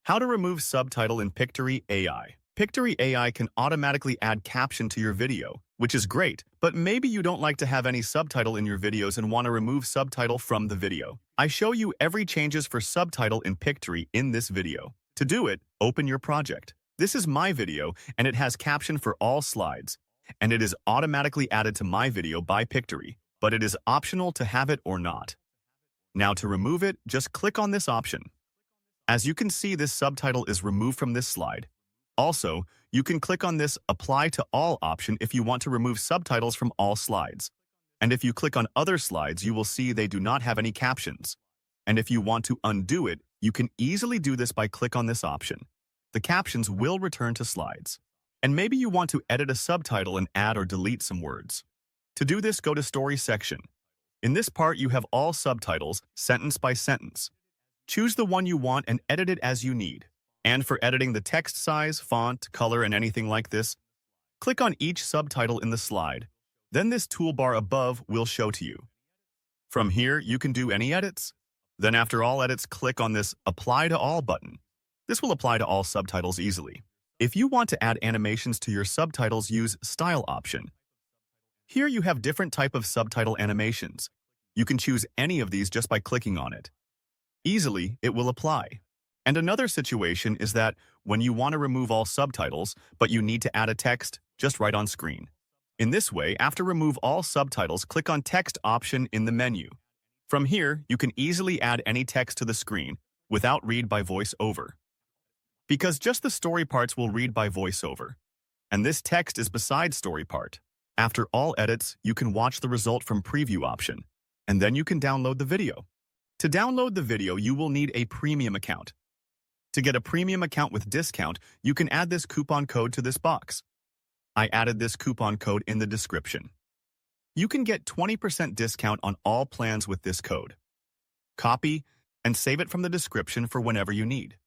How to remove subtitle in Pictory AI. Pictory AI can automatically add caption to your video, which is great, but maybe you don't like to have any subtitle in your videos and want to remove subtitle from the video. I show you every changes for subtitle in Pictory in this video. To do it, open your project. This is my video, and it has caption for all slides, and it is automatically added to my video by Pictory, but it is optional to have it or not. Now to remove it, just click on this option. As you can see, this subtitle is removed from this slide. Also, you can click on this Apply to All option if you want to remove subtitles from all slides. And if you click on other slides, you will see they do not have any captions. And if you want to undo it, you can easily do this by click on this option. The captions will return to slides. And maybe you want to edit a subtitle and add or delete some words. To do this, go to Story section. In this part, you have all subtitles, sentence by sentence. Choose the one you want and edit it as you need. And for editing the text size, font, color, and anything like this, click on each subtitle in the slide. Then this toolbar above will show to you. From here, you can do any edits. Then after all edits, click on this Apply to All button. This will apply to all subtitles easily. If you want to add animations to your subtitles, use Style option. Here you have different type of subtitle animations. You can choose any of these just by clicking on it. Easily, it will apply. And another situation is that when you want to remove all subtitles, but you need to add a text, just write on screen. In this way, after remove all subtitles, click on Text option in the menu. From here, you can easily add any text to the screen without read by voiceover. Because just the story parts will read by voiceover. And this text is beside story part. After all edits, you can watch the result from Preview option. And then you can download the video. To download the video, you will need a premium account. To get a premium account with discount, you can add this coupon code to this box. I added this coupon code in the description. You can get 20% discount on all plans with this code. Copy and save it from the description for whenever you need.